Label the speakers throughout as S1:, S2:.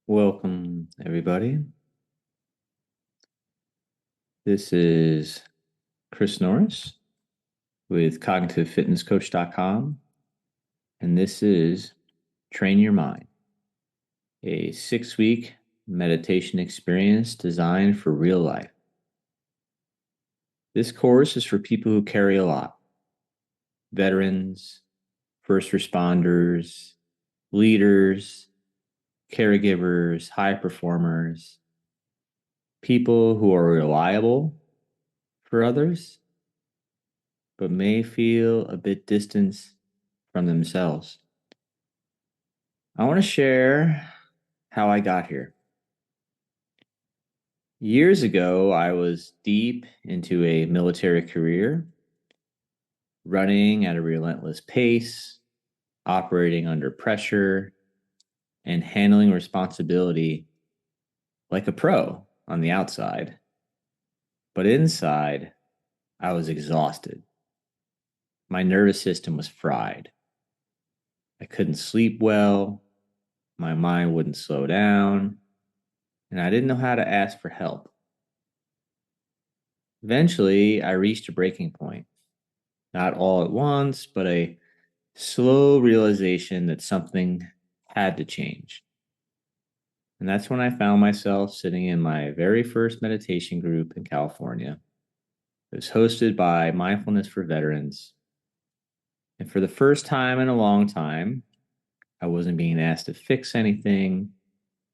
S1: Welcome, everybody. This is Chris Norris with CognitiveFitnessCoach.com, and this is Train Your Mind, a 6-week meditation experience designed for real life. This course is for people who carry a lot: veterans, first responders, leaders, caregivers, high performers, people who are reliable for others but may feel a bit distant from themselves. I want to share how I got here. Years ago, I was deep into a military career, running at a relentless pace, operating under pressure, and handling responsibility like a pro on the outside. But inside, I was exhausted. My nervous system was fried. I couldn't sleep well. My mind wouldn't slow down. And I didn't know how to ask for help. Eventually, I reached a breaking point. Not all at once, but a slow realization that something had to change. And that's when I found myself sitting in my very first meditation group in California. It was hosted by Mindfulness for Veterans. And for the first time in a long time, I wasn't being asked to fix anything,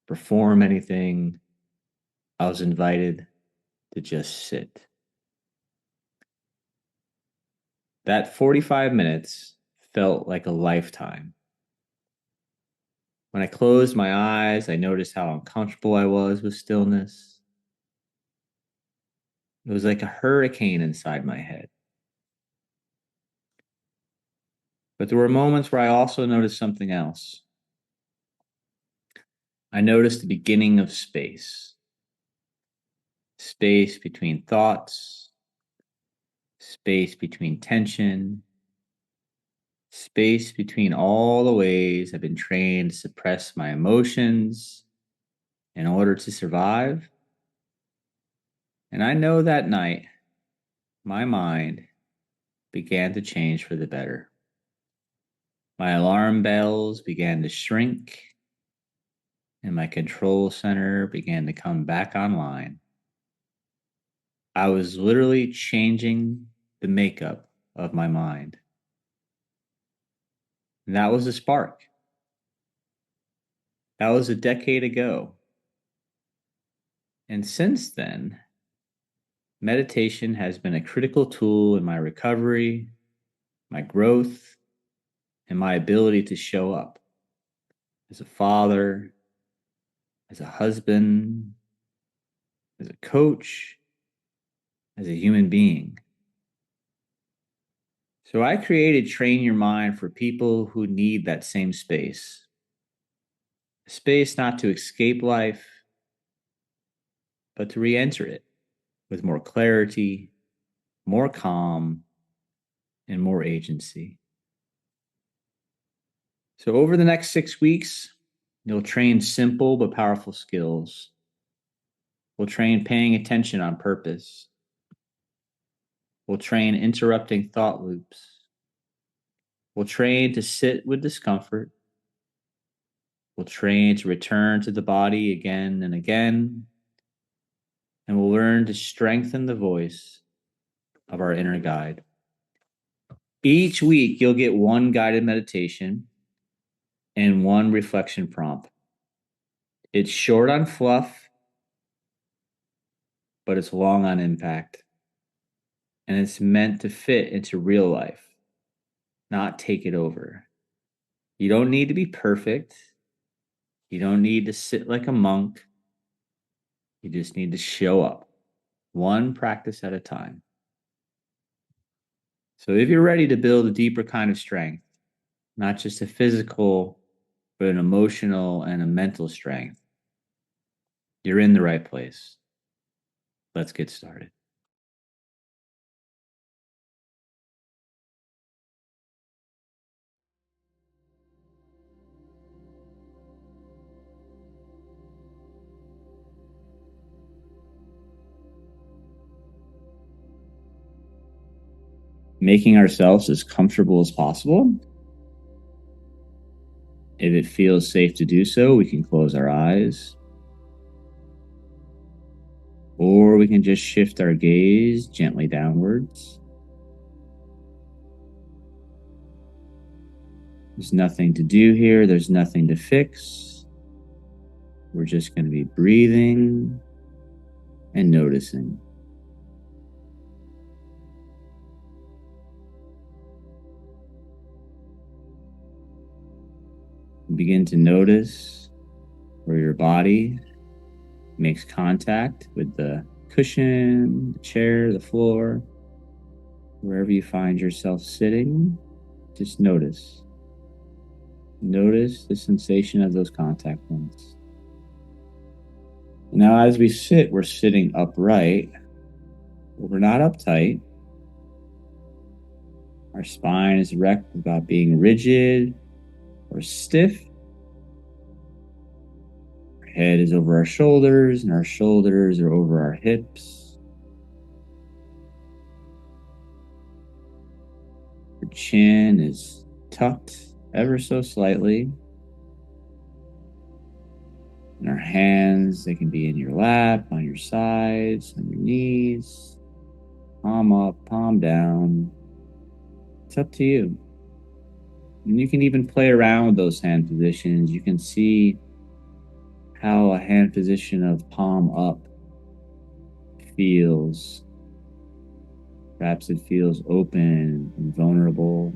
S1: perform anything. I was invited to just sit. That 45 minutes felt like a lifetime. When I closed my eyes, I noticed how uncomfortable I was with stillness. It was like a hurricane inside my head. But there were moments where I also noticed something else. I noticed the beginning of space, space between thoughts, space between tension, space between all the ways I've been trained to suppress my emotions in order to survive. And I know that night, my mind began to change for the better. My alarm bells began to shrink, and my control center began to come back online. I was literally changing the makeup of my mind. And that was a spark. That was a decade ago. And since then, meditation has been a critical tool in my recovery, my growth, and my ability to show up as a father, as a husband, as a coach, as a human being. So I created Train Your Mind for people who need that same space. A space not to escape life, but to re-enter it with more clarity, more calm, and more agency. So over the next 6 weeks, you'll train simple but powerful skills. We'll train paying attention on purpose. We'll train interrupting thought loops. We'll train to sit with discomfort. We'll train to return to the body again and again. And we'll learn to strengthen the voice of our inner guide. Each week, you'll get one guided meditation and one reflection prompt. It's short on fluff, but it's long on impact. And it's meant to fit into real life, not take it over. You don't need to be perfect. You don't need to sit like a monk. You just need to show up, one practice at a time. So if you're ready to build a deeper kind of strength, not just a physical, but an emotional and a mental strength, you're in the right place. Let's get started. making ourselves as comfortable as possible. If it feels safe to do so, we can close our eyes. Or we can just shift our gaze gently downwards. There's nothing to do here. There's nothing to fix. We're just going to be breathing and noticing. Begin to notice where your body makes contact with the cushion, the chair, the floor, wherever you find yourself sitting. Just notice. Notice the sensation of those contact points. Now, as we sit, we're sitting upright, but we're not uptight. Our spine is erect without being rigid or stiff. Our head is over our shoulders, and our shoulders are over our hips. Our chin is tucked ever so slightly. And our hands, they can be in your lap, on your sides, on your knees, palm up, palm down. It's up to you. And you can even play around with those hand positions. You can see how a hand position of palm up feels. Perhaps it feels open and vulnerable.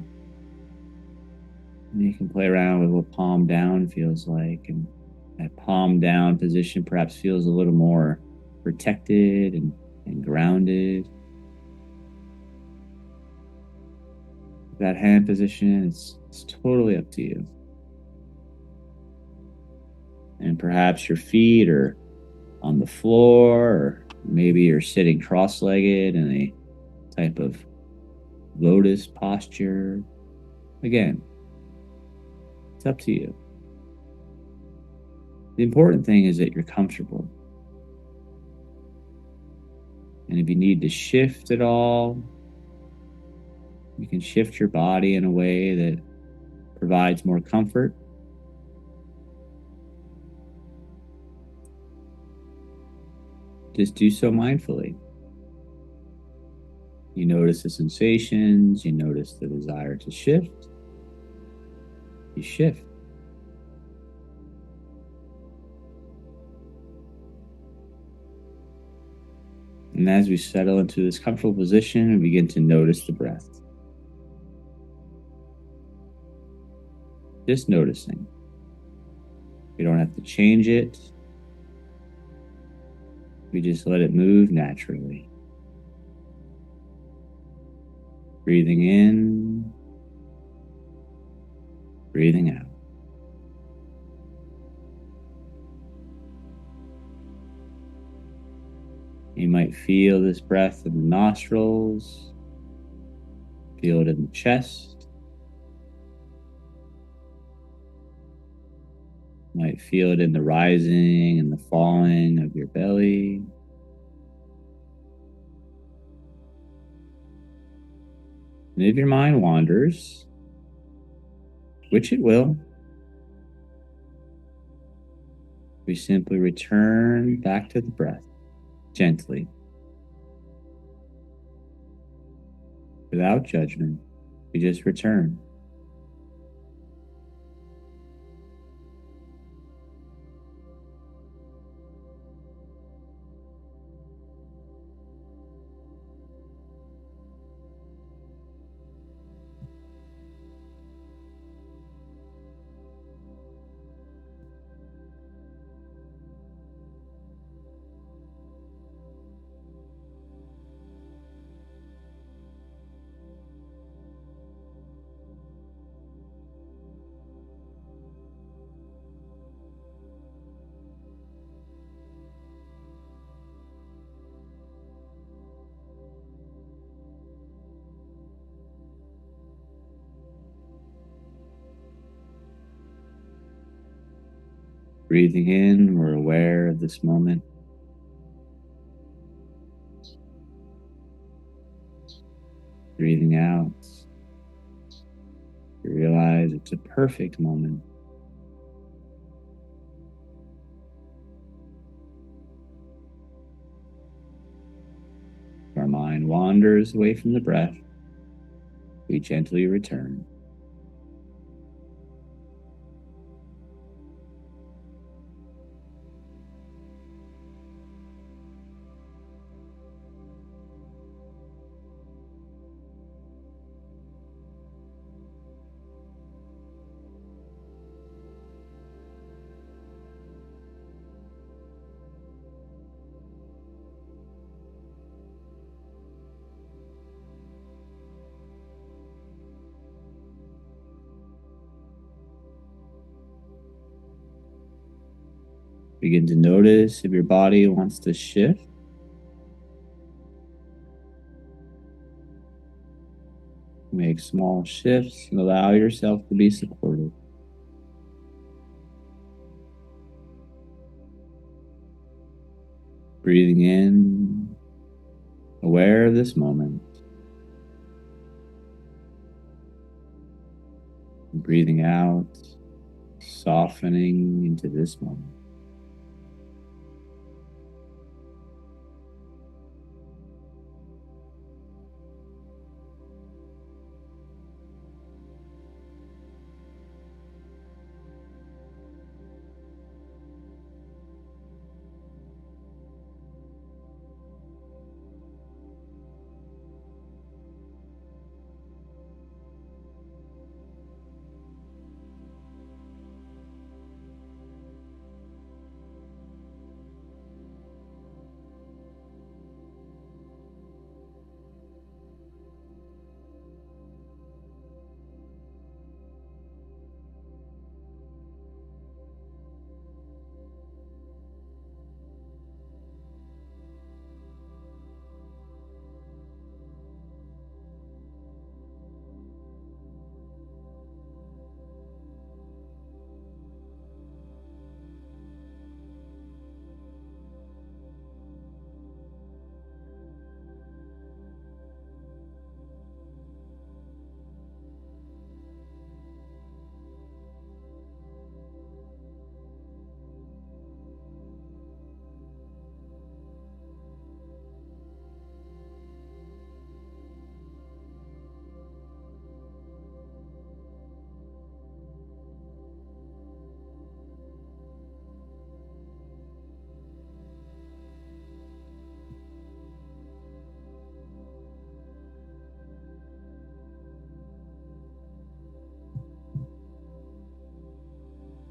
S1: And you can play around with what palm down feels like. And that palm down position perhaps feels a little more protected and grounded. That hand position, it's totally up to you. And perhaps your feet are on the floor, or maybe you're sitting cross-legged in a type of lotus posture. Again, it's up to you. The important thing is that you're comfortable. And if you need to shift at all, you can shift your body in a way that provides more comfort. Just do so mindfully. You notice the sensations, you notice the desire to shift. You shift. And as we settle into this comfortable position, we begin to notice the breath. Just noticing. We don't have to change it. We just let it move naturally. Breathing in, breathing out. You might feel this breath in the nostrils, feel it in the chest. You might feel it in the rising and the falling of your belly. And if your mind wanders, which it will, we simply return back to the breath, gently, without judgment. We just return. Breathing in, we're aware of this moment. Breathing out, you realize it's a perfect moment. Our mind wanders away from the breath. We gently return. Begin to notice if your body wants to shift. Make small shifts and allow yourself to be supported. Breathing in, aware of this moment. And breathing out, softening into this moment.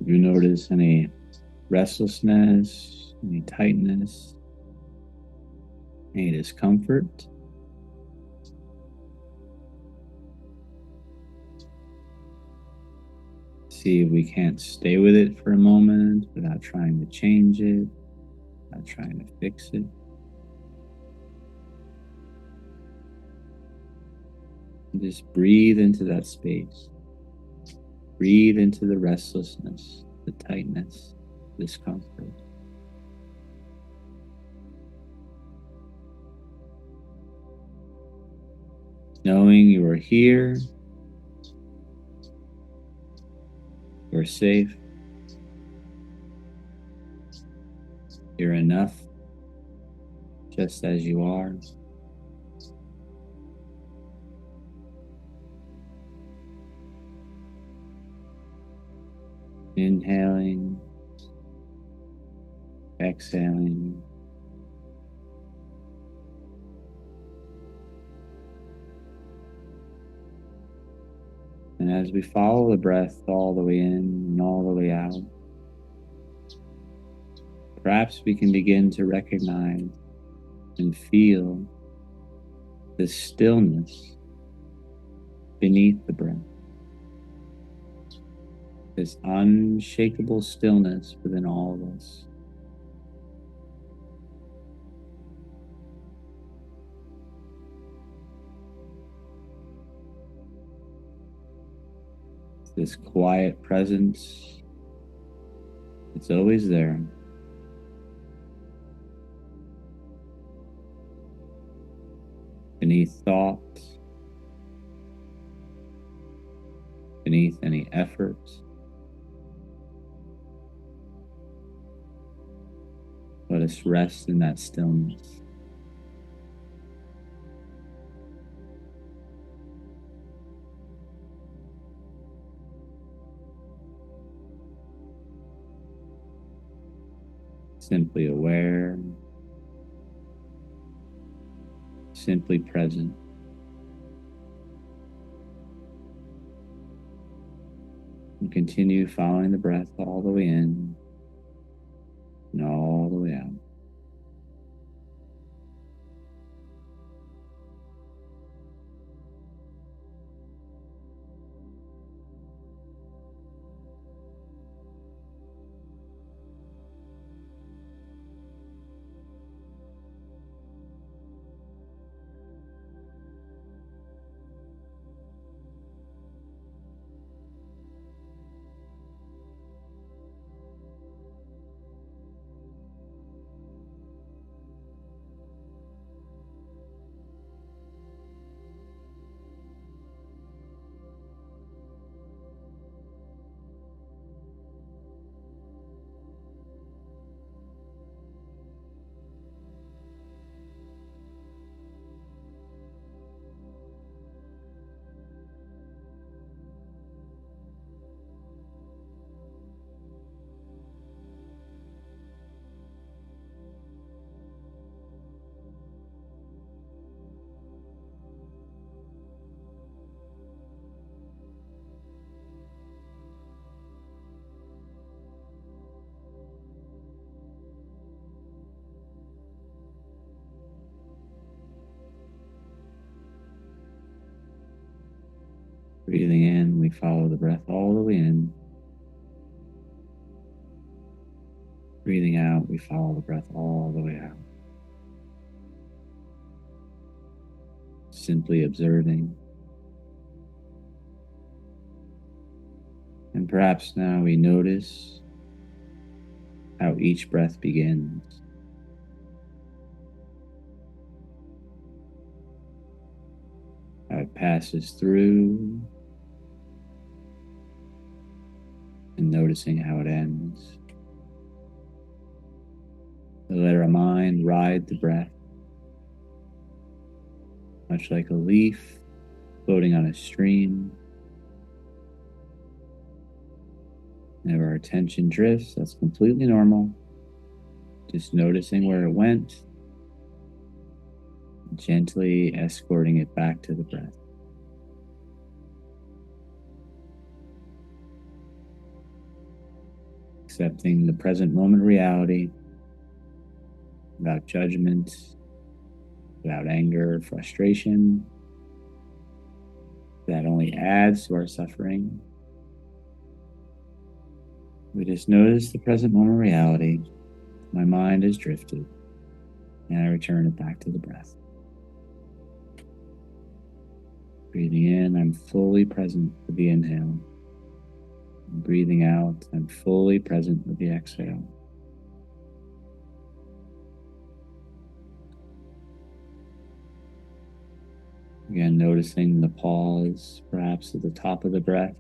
S1: If you notice any restlessness, any tightness, any discomfort, see if we can't stay with it for a moment without trying to change it, without trying to fix it. And just breathe into that space. Breathe into the restlessness, the tightness, discomfort. Knowing you are here, you're safe, you're enough just as you are. Inhaling, exhaling. And as we follow the breath all the way in and all the way out, perhaps we can begin to recognize and feel the stillness beneath the breath. This unshakable stillness within all of us. This quiet presence, it's always there. Beneath thoughts, beneath any effort. Let us rest in that stillness. Simply aware, simply present. And continue following the breath all the way in and all the way out. Breathing in, we follow the breath all the way in. Breathing out, we follow the breath all the way out. Simply observing. And perhaps now we notice how each breath begins. How it passes through, and noticing how it ends. Let our mind ride the breath, much like a leaf floating on a stream. Whenever our attention drifts, that's completely normal. Just noticing where it went, gently escorting it back to the breath. Accepting the present moment reality without judgment, without anger, frustration. That only adds to our suffering. We just notice the present moment reality. My mind has drifted, and I return it back to the breath. Breathing in, I'm fully present with the inhale. Breathing out, I'm fully present with the exhale. Again, noticing the pause, perhaps at the top of the breath.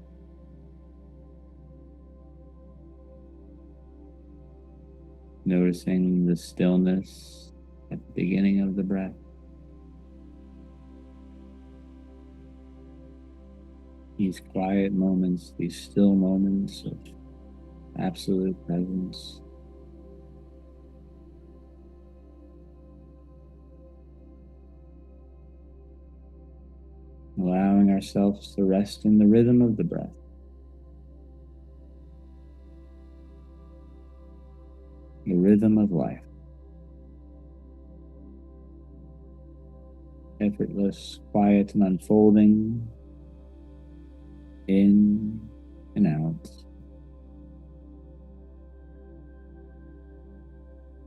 S1: Noticing the stillness at the beginning of the breath. These quiet moments, these still moments of absolute presence. Allowing ourselves to rest in the rhythm of the breath. The rhythm of life. Effortless, quiet, and unfolding, in and out.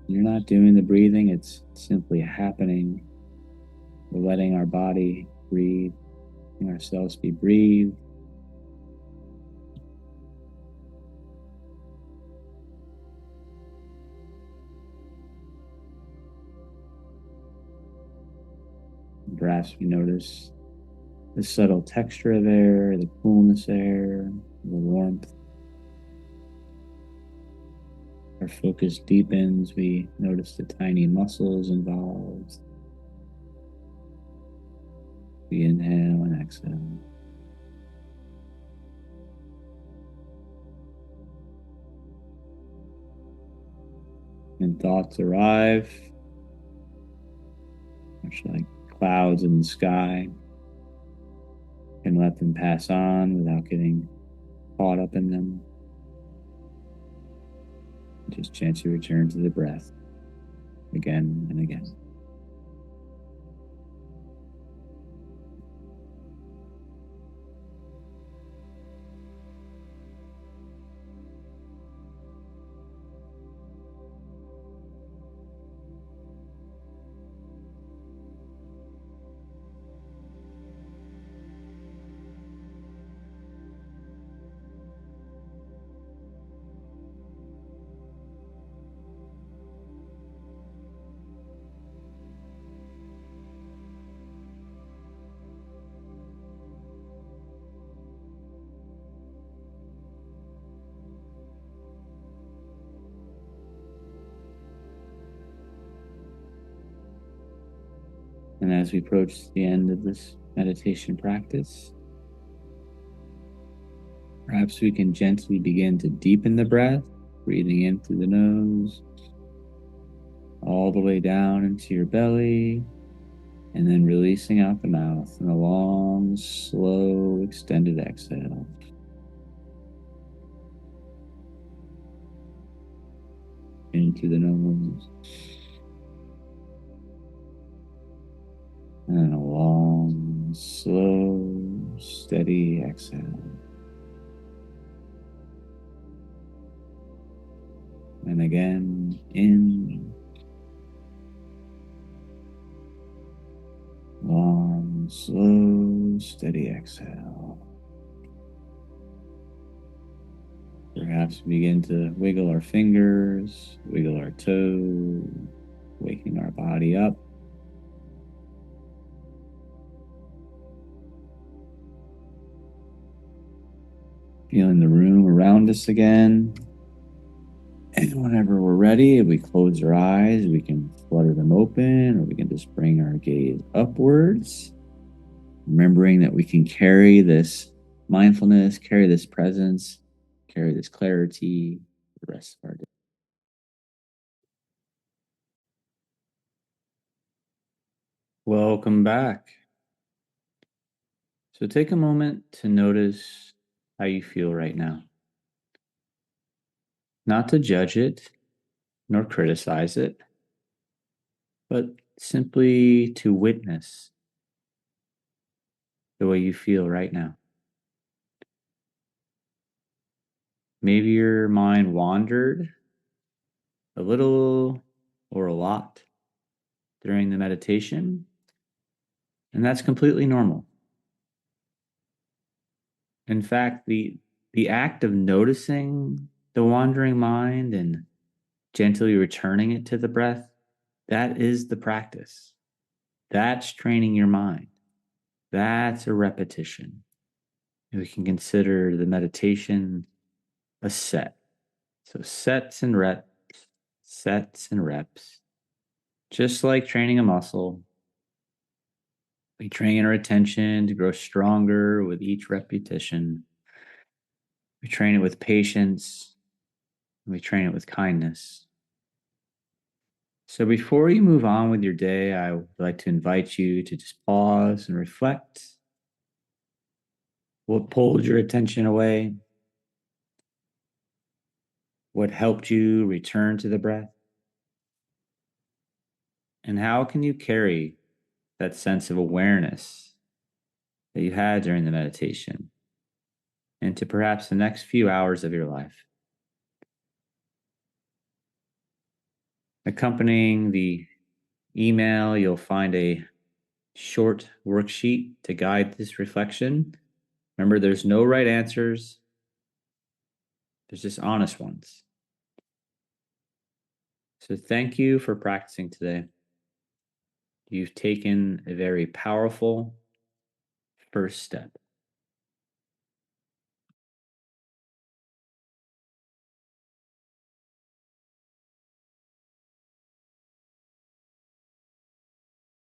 S1: You're not doing the breathing, it's simply happening. We're letting our body breathe, letting ourselves be breathed. Perhaps we notice the subtle texture of air, the coolness there, the warmth. Our focus deepens. We notice the tiny muscles involved. We inhale and exhale. And thoughts arrive, much like clouds in the sky. And let them pass on without getting caught up in them. Just gently return to the breath again and again. And as we approach the end of this meditation practice, perhaps we can gently begin to deepen the breath, breathing in through the nose, all the way down into your belly, and then releasing out the mouth in a long, slow, extended exhale. In through the nose, and a long, slow, steady exhale. And again, in, long, slow, steady exhale. Perhaps we begin to wiggle our fingers, wiggle our toes, waking our body up. Feeling the room around us again. And whenever we're ready, if we close our eyes, we can flutter them open, or we can just bring our gaze upwards, remembering that we can carry this mindfulness, carry this presence, carry this clarity for the rest of our day. Welcome back. So take a moment to notice how you feel right now. Not to judge it, nor criticize it, but simply to witness the way you feel right now. Maybe your mind wandered a little or a lot during the meditation, and that's completely normal. In fact, the act of noticing the wandering mind and gently returning it to the breath, that is the practice. That's training your mind. That's a repetition. We can consider the meditation a set. So sets and reps, sets and reps. Just like training a muscle, we train our attention to grow stronger with each repetition. We train it with patience, and we train it with kindness. So before you move on with your day, I would like to invite you to just pause and reflect. What pulled your attention away? What helped you return to the breath? And how can you carry that sense of awareness that you had during the meditation into perhaps the next few hours of your life? Accompanying the email, you'll find a short worksheet to guide this reflection. Remember, there's no right answers, there's just honest ones. So thank you for practicing today. You've taken a very powerful first step.